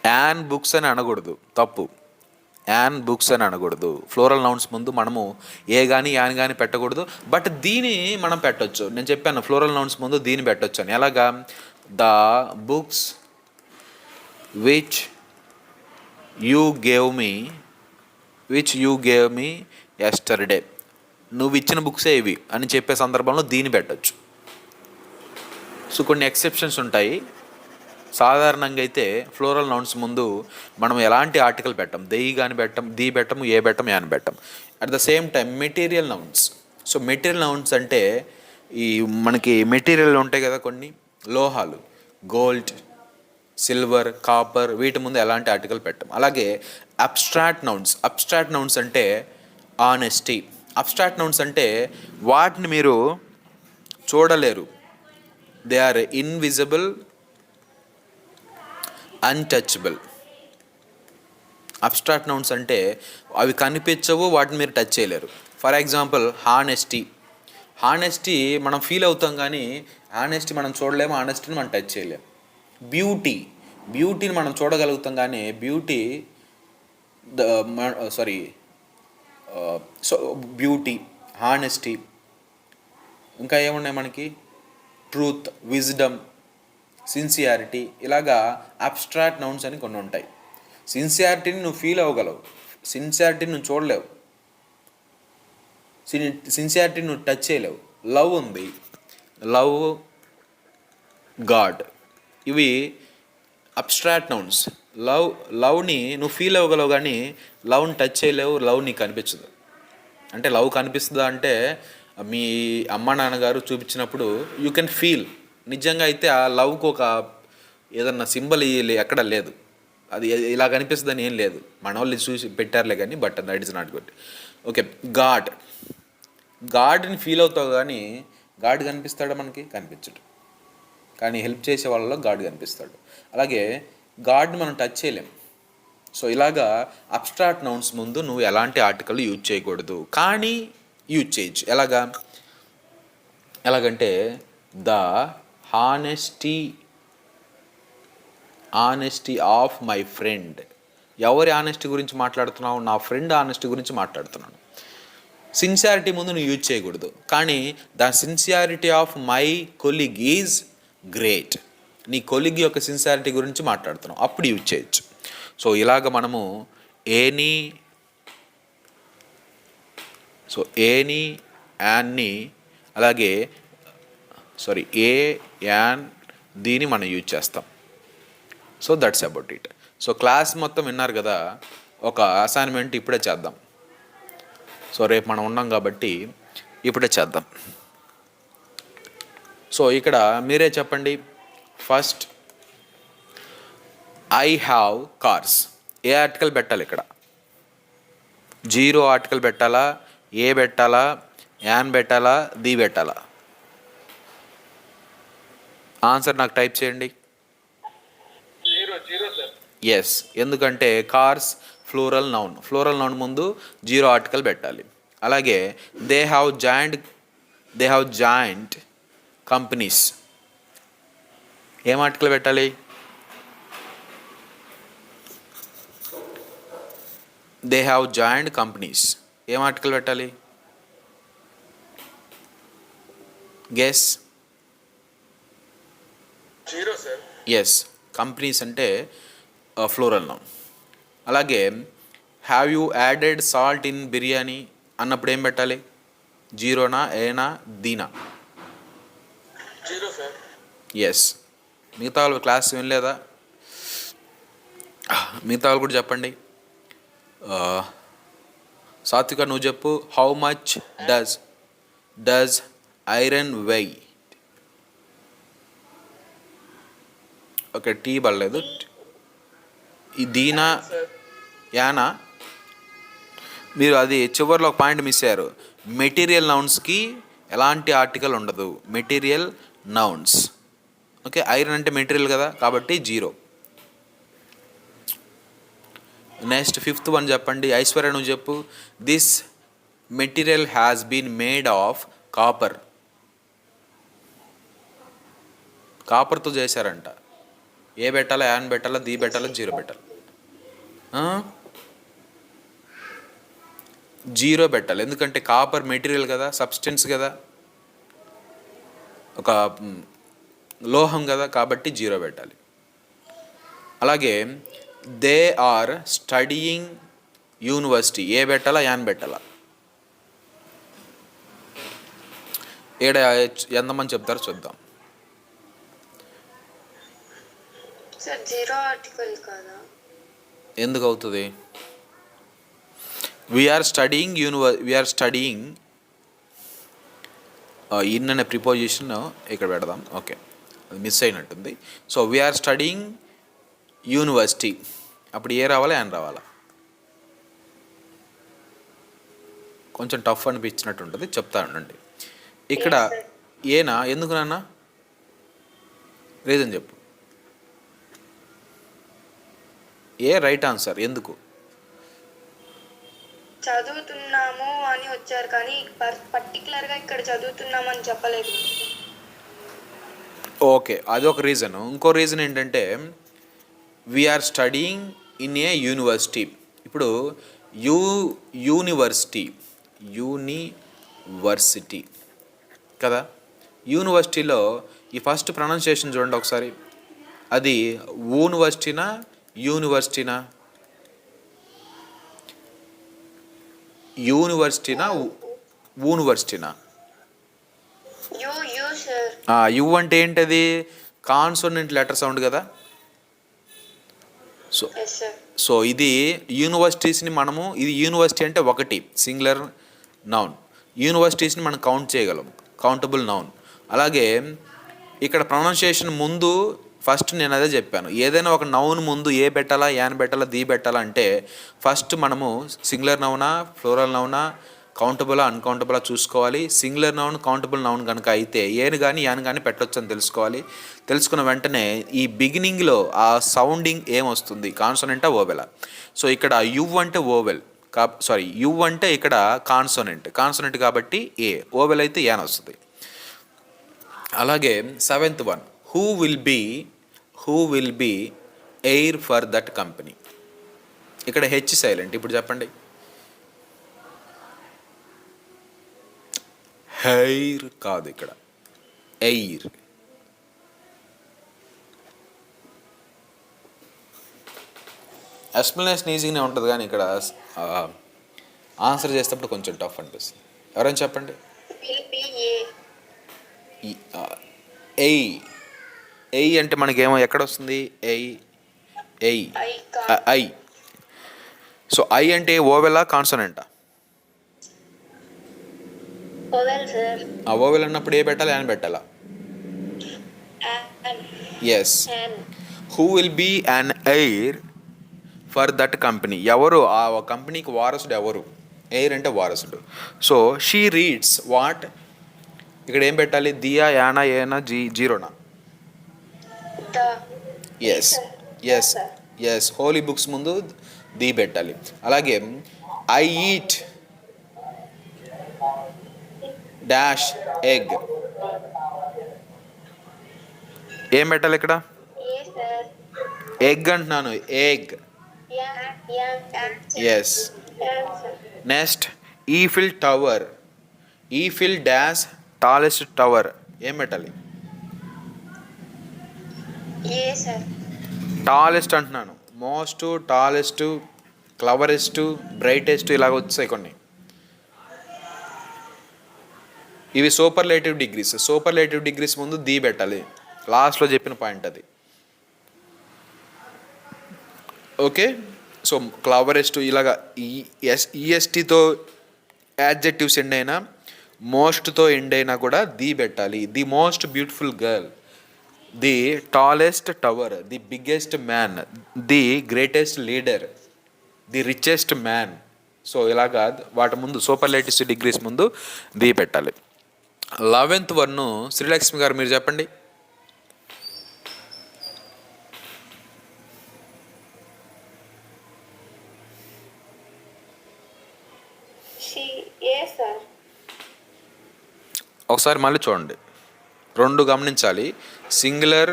యాన్ బుక్స్ అని అనకూడదు, తప్పు. యాన్ బుక్స్ అని అనకూడదు. ఫ్లోరల్ నౌన్స్ ముందు మనము ఏ కానీ యాన్ కానీ పెట్టకూడదు. బట్ దీని మనం పెట్టొచ్చు. నేను చెప్పాను ఫ్లోరల్ నౌన్స్ ముందు దీని పెట్టొచ్చు అని. ఎలాగా the books which you gave me yesterday. నువ్వు ఇచ్చిన బుక్సే ఇవి అని చెప్పే సందర్భంలో దీని పెట్టొచ్చు. సో కొన్ని ఎక్సెప్షన్స్ ఉంటాయి. సాధారణంగా అయితే ఫ్లోరల్ నౌన్స్ ముందు మనం ఎలాంటి ఆర్టికల్ పెట్టం. దెయ్యి కానీ పెట్టం, ది పెట్టము, ఏ పెట్టం, యాన్ పెట్టం. At the same time material nouns. So material nouns అంటే ఈ మనకి మెటీరియల్ ఉంటాయి కదా కొన్ని లోహాలు, గోల్డ్, సిల్వర్, కాపర్, వీటి ముందు ఎలాంటి ఆర్టికల్ పెట్టం. అలాగే అబ్స్ట్రాక్ట్ నౌన్స్ అంటే ఆనెస్టీ. అబ్స్ట్రాక్ట్ నౌన్స్ అంటే వాటిని మీరు చూడలేరు. They are invisible, untouchable. Abstract nouns అంటే అవి కనిపించవు, వాటిని మీరు టచ్ చేయలేరు. ఫర్ ఎగ్జాంపుల్ హానెస్టీ మనం ఫీల్ అవుతాం కానీ హానెస్టీ మనం చూడలేము, హానెస్టీని మనం టచ్ చేయలేము. బ్యూటీని మనం చూడగలుగుతాం కానీ సో బ్యూటీ, హానెస్టీ, ఇంకా ఏమున్నాయి మనకి, ట్రూత్, విజ్డమ్, సిన్సియారిటీ, ఇలాగా అబ్స్ట్రాక్ట్ నౌన్స్ అని కొన్ని ఉంటాయి. సిన్సియారిటీని నువ్వు ఫీల్ అవ్వగలవు, సిన్సియారిటీని నువ్వు చూడలేవు, సిన్సియారిటీని నువ్వు టచ్ చేయలేవు. లవ్ ఉంది, లవ్, గాడ్, ఇవి అబ్స్ట్రాక్ట్ నౌన్స్. లవ్ని నువ్వు ఫీల్ అవ్వగలవు కానీ లవ్ని టచ్ చేయలేవు, లవ్ నీకు కనిపించదు. అంటే లవ్ కనిపిస్తుందా అంటే మీ అమ్మ నాన్నగారు చూపించినప్పుడు యూ కెన్ ఫీల్. నిజంగా అయితే ఆ లవ్కి ఒక ఏదన్నా సింబల్ ఎక్కడ లేదు, అది ఇలా కనిపిస్తుందని ఏం లేదు. మన వాళ్ళు చూసి పెట్టారులే కానీ, but that is not good. Okay, గాడ్ని ఫీల్ అవుతావు కానీ గాడ్ కనిపిస్తాడా మనకి? కనిపించడు. కానీ హెల్ప్ చేసే వాళ్ళలో గాడ్ కనిపిస్తాడు. అలాగే గాడ్ని మనం టచ్ చేయలేం. సో ఇలాగా అబ్స్ట్రాక్ట్ నౌన్స్ ముందు నువ్వు ఎలాంటి ఆర్టికల్ యూజ్ చేయకూడదు, కానీ యూజ్ చేయొచ్చు. ఎలాగంటే the honesty of my friend. ఎవరి ఆనెస్టీ గురించి మాట్లాడుతున్నావు? నా ఫ్రెండ్ ఆనెస్టీ గురించి మాట్లాడుతున్నాను. సిన్సియారిటీ ముందు నువ్వు యూజ్ చేయకూడదు, కానీ the sincerity of my colleague is great. నీ కొలీగ్ యొక్క సిన్సియారిటీ గురించి మాట్లాడుతున్నావు, అప్పుడు యూజ్ చేయొచ్చు. సో ఇలాగ మనము ఏని, యాన్ని, అలాగే ఏ యాన్, దీన్ని మనం యూజ్ చేస్తాం. So that's about it. So class మొత్తం విన్నారు కదా, ఒక అసైన్మెంట్ ఇప్పుడే చేద్దాం. సో రేపు మనం ఉన్నాం కాబట్టి ఇప్పుడే చేద్దాం. సో ఇక్కడ మీరే చెప్పండి. First, I have cars. A article పెట్టాలి ఇక్కడ? జీరో ఆర్టికల్ పెట్టాలా, ఏ పెట్టాలా, యాన్ పెట్టాలా, ది పెట్టాలా? ఆన్సర్ నాకు టైప్ చేయండి. ఎస్, ఎందుకంటే కార్స్ ఫ్లోరల్ నౌన్ ముందు జీరో ఆర్టికల్ పెట్టాలి. అలాగే దే హ్యావ్ జాయింట్ కంపెనీస్. ఏం ఆర్టికల్ పెట్టాలి? They have joint companies. ఏం ఆర్టికల్ పెట్టాలి? గెస్. ఎస్, కంపెనీస్ అంటే ఫ్లోరల్ నౌన్. అలాగే have you added salt in biryani అన్నప్పుడు ఏం పెట్టాలి? జీరోనా, ఏనా, దీనా? ఎస్. మిగతా వాళ్ళు క్లాస్ వినలేదా? మిగతా వాళ్ళు కూడా చెప్పండి. సాత్విక నువ్వు చెప్పు. How much does iron weigh? Okay, టీ పడలేదు. ఈ దీనా, యానా? మీరు అది చివరిలో ఒక పాయింట్ మిస్ అయ్యారు. మెటీరియల్ నౌన్స్కి ఎలాంటి ఆర్టికల్ ఉండదు, మెటీరియల్ నౌన్స్. ఓకే, ఐరన్ అంటే మెటీరియల్ కదా, కాబట్టి జీరో. నెక్స్ట్ ఫిఫ్త్ వన్ చెప్పండి. ఐశ్వర్య నువ్వు చెప్పు. This material has been made of copper. కాపర్తో చేశారంట. ఏ పెట్టాలా, యాన్ పెట్టాలా, ది పెట్టాలా, జీరో పెట్టాలి? జీరో పెట్టాలి, ఎందుకంటే కాపర్ మెటీరియల్ కదా, సబ్స్టెన్స్ కదా, ఒక లోహం కదా, కాబట్టి జీరో పెట్టాలి. అలాగే దే ఆర్ స్టడీయింగ్ యూనివర్సిటీ. ఏ పెట్టాలా, యాన్ పెట్టాలా? ఏడ ఎంతమంది చెప్తారో చూద్దాం. జీరో ఆర్టికల్ కాదా? ఎందుకు అవుతుంది? వీఆర్ స్టడీయింగ్ ఇన్ అనే ప్రిపోజిషన్ ఇక్కడ పెడదాం. ఓకే, అది మిస్ అయినట్టుంది. సో వీఆర్ స్టడీయింగ్ యూనివర్సిటీ, అప్పుడు ఏ రావాలా, యాన్ రావాలా? కొంచెం టఫ్ అనిపించినట్టు ఉంటుంది, చెప్తా ఉండండి. ఇక్కడ ఏనా? ఎందుకు నాన్న? రీజన్ చెప్పు. ఏ రైట్ ఆన్సర్. ఎందుకు? చదువుతున్నాము అని వచ్చారు కానీ పర్టికులర్గా ఇక్కడ చదువుతున్నాము అని చెప్పలేదు. ఓకే, అదొక రీజన్. ఇంకో రీజన్ ఏంటంటే we are studying in a university. ఇప్పుడు యూ యూనివర్సిటీ కదా. యూనివర్సిటీలో ఈ ఫస్ట్ ప్రొనౌన్సియేషన్ చూడండి ఒకసారి. అది యూనివర్సిటీనా యూనివర్సిటీనా? యూనివర్సిటీనా యూనివర్సిటీనా? You sir. యు అంటే ఏంటది? కాన్సోనెంట్ లెటర్ సౌండ్ కదా. So yes sir. సో ఇది యూనివర్సిటీస్ని మనము, ఇది యూనివర్సిటీ అంటే ఒకటి సింగులర్ నౌన్. యూనివర్సిటీస్ని మనం కౌంట్ చేయగలం, కౌంటబుల్ నౌన్. అలాగే ఇక్కడ ప్రొనౌన్సియేషన్ ముందు ఫస్ట్ నేను అదే చెప్పాను, ఏదైనా ఒక నౌన్ ముందు ఏ పెట్టాలా, యాన్ పెట్టాలా, ది పెట్టాలా అంటే ఫస్ట్ మనము సింగులర్ నౌనా, ఫ్లోరల్ నౌనా, కౌంటబులా, అన్కౌంటబులా చూసుకోవాలి. సింగులర్ నౌన్, కౌంటబుల్ నౌన్ కనుక అయితే ఏను కానీ యాన్ కానీ పెట్టొచ్చు అని తెలుసుకోవాలి. తెలుసుకున్న వెంటనే ఈ బిగినింగ్లో ఆ సౌండింగ్ ఏమొస్తుంది, కాన్సోనెంటా ఓవెలా? సో ఇక్కడ యు అంటే ఓవెల్, యు అంటే ఇక్కడ కాన్సోనెంట్ కాబట్టి ఏ, ఓవెల్ అయితే యాన్ వస్తుంది. అలాగే 7th one, who will be air for that company. ఇక్కడ హెచ్ సైలెంట్. ఇప్పుడు చెప్పండి. హెయిర్ కాదు, ఇక్కడ ఎయిర్. ఎక్స్ప్లెనేషన్ ఈజీగానే ఉంటుంది కానీ ఇక్కడ ఆన్సర్ చేసేటప్పుడు కొంచెం టఫ్ అనిపిస్తుంది. ఎవరైనా చెప్పండి. విల్ బి ఏ. ఎయి అంటే మనకేమో ఎక్కడ వస్తుంది? ఎయి. ఐ. సో ఐ అంటే ఓవెలా కాన్సోనెంటా? Vowel sir. ఓవెల్ అన్నప్పుడు ఏ పెట్టాలా, యాన్ పెట్టాలా? Yes. Who will be an heir for that company. ఎవరు ఆ కంపెనీకి వారసుడు? ఎవరు? ఎయిర్ అంటే వారసుడు. So she reads what. ఇక్కడ ఏం పెట్టాలి? దియా, యానా, ఏనా, జీరోనా? ఎస్. హోలీ బుక్స్ ముందు ది పెట్టాలి. అలాగే ఐ ఈట్ డాష్ ఎగ్. ఏం పెట్టాలి ఇక్కడ? ఎగ్ అంటున్నాను, egg. Yes. Next Eiffel tower. Eiffel dash tallest tower. ఏం పెట్టాలి? టాలెస్ట్ అంటున్నాను. మోస్ట్, టాలెస్ట్, క్లవరెస్ట్, బ్రైటెస్ట్ ఇలాగ వచ్చాయి కొన్ని. ఇవి సూపర్లేటివ్ డిగ్రీస్ ముందు ది పెట్టాలి. లాస్ట్లో చెప్పిన పాయింట్ అది. ఓకే. సో క్లవరెస్ట్ ఇలాగా ఈఎస్టీతో యాడ్జెక్టివ్స్ ఎండ్ అయినా, మోస్ట్తో ఎండ్ అయినా కూడా ది పెట్టాలి. The most beautiful girl, the tallest tower, the biggest man, the greatest leader, the richest man. So ఇలాగా వాటి ముందు సూపర్లేటివ్స్ డిగ్రీస్ ముందు ది పెట్టాలి. 11th వన్ శ్రీలక్ష్మి గారు మీరు చెప్పండి. ఒకసారి మళ్ళీ చూడండి, రెండు గమనించాలి. Singular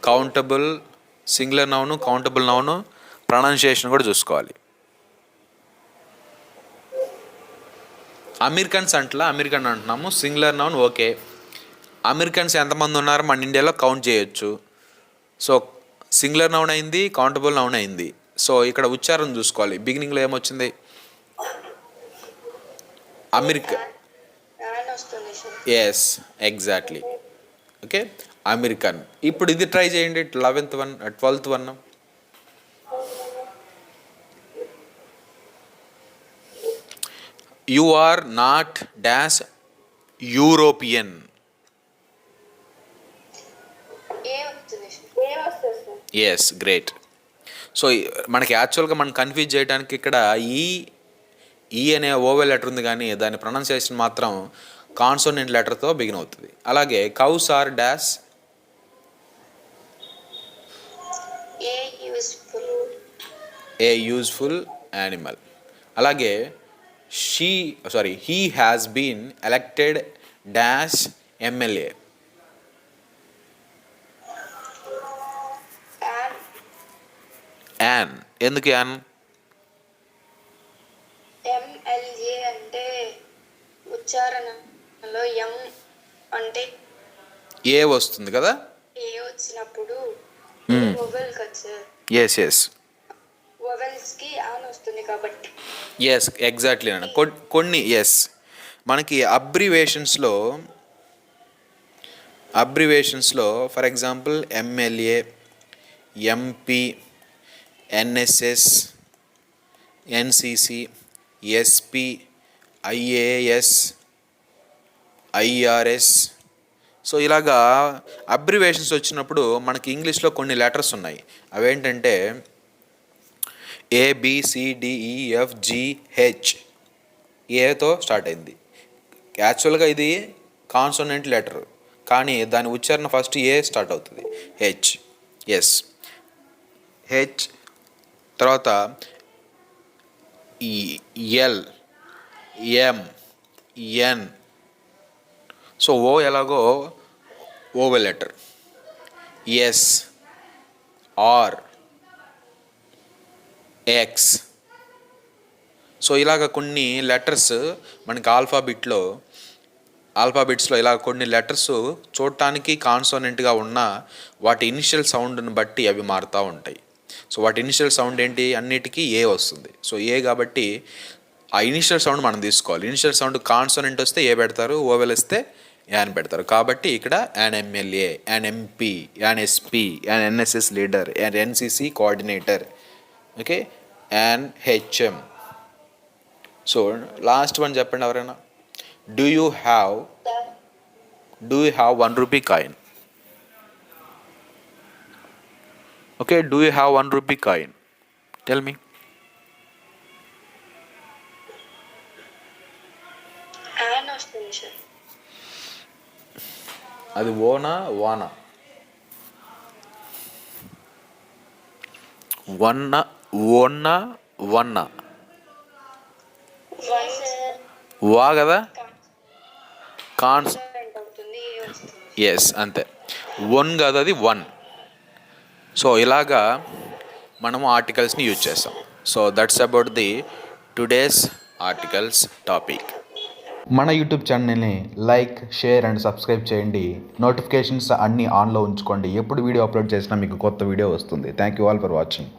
countable, singular noun, countable noun, pronunciation కూడా చూసుకోవాలి. అమెరికన్స్ అంటున్నాము, సింగులర్ నౌన్ ఓకే. అమెరికన్స్ ఎంతమంది ఉన్నారు మన ఇండియాలో కౌంట్ చేయొచ్చు. సో సింగులర్ నౌన్ అయింది, కౌంటబుల్ నౌన్ అయింది. సో ఇక్కడ ఉచ్చారణ చూసుకోవాలి. బిగినింగ్లో ఏమొచ్చింది? America. Yes, exactly. Okay, American. ఇప్పుడు ఇది ట్రై చేయండి. 12th one. You are not dash European. Yes, great. So మనకి యాక్చువల్గా మనం కన్ఫ్యూజ్ చేయడానికి ఇక్కడ ఈ అనే ఓవెల్ లెటర్ ఉంది కానీ దాని ప్రొనౌన్సియేషన్ మాత్రం కాన్సోనెంట్ లెటర్తో బిగిన్ అవుతుంది. అలాగే cows are dash A useful animal. అలాగే he has been elected dash MLA. An. ఎందుకు యాన్? ఎంఎల్ఏ అంటే ఉచ్చారణలో ఎం అంటే ఏ వస్తుంది కదా. ఏ వచ్చినప్పుడు వొవెల్ కదా సార్, ఎస్ ఎస్ వొవెల్స్కి ఆన్ వస్తుంది కాబట్టి. ఎస్ ఎగ్జాక్ట్లీ అన్న. కొన్ని ఎస్ మనకి అబ్రివేషన్స్లో for example MLA, MP, NSS, NCC, SP, IAS, IRS. So ఇలాగా అబ్రివేషన్స్ వచ్చినప్పుడు మనకి ఇంగ్లీష్లో కొన్ని లెటర్స్ ఉన్నాయి. అవేంటంటే ABCDEFGH, ఏతో స్టార్ట్ అయింది. యాక్చువల్గా ఇది కాన్సోనెంట్ లెటర్, కానీ దాని ఉచ్చారణ ఫస్ట్ ఏ స్టార్ట్ అవుతుంది, హెచ్. Yes, H. తర్వాత L, M, N. So O ఎలాగో vowel letter, S, R, X. So ఇలాగ కొన్ని లెటర్స్ మనకి ఆల్ఫాబెట్స్లో ఇలా కొన్ని లెటర్స్ చూడటానికి కాన్సోనెంట్గా ఉన్న వాటి ఇనిషియల్ సౌండ్ని బట్టి అవి మారుతూ ఉంటాయి. సో వాటి ఇనిషియల్ సౌండ్ ఏంటి, అన్నిటికీ ఏ వస్తుంది. సో ఏ కాబట్టి ఆ ఇనిషియల్ సౌండ్ మనం తీసుకోవాలి. ఇనిషియల్ సౌండ్ కాన్సోనెంట్ వస్తే ఏ పెడతారు, ఓవెల్ వస్తే యాన్ పెడతారు. కాబట్టి ఇక్కడ an MLA, an MP, an SP, an NSS leader, an NCC coordinator, okay, an HM. So last one చెప్పండి ఎవరైనా. Do you have 1 rupee coin? Okay, do you have 1 rupee coin? Tell me. On వస్తుంది sir. అది ఓనా వానా? వన్నా ఓన్నా వన్నా? One sir వా కదా, cons. అవుతుంది, ఏ వస్తుంది. ఎస్ అంతే, వన్ కాదు అది వన్. సో ఇలాగా మనము ఆర్టికల్స్ని యూజ్ చేస్తాం. So that's about the today's articles topic. మన యూట్యూబ్ ఛానల్ని లైక్, షేర్ అండ్ సబ్స్క్రైబ్ చేయండి. నోటిఫికేషన్స్ అన్నీ ఆన్లో ఉంచుకోండి. ఎప్పుడు వీడియో అప్లోడ్ చేసినా మీకు కొత్త వీడియో వస్తుంది. Thank you all for watching.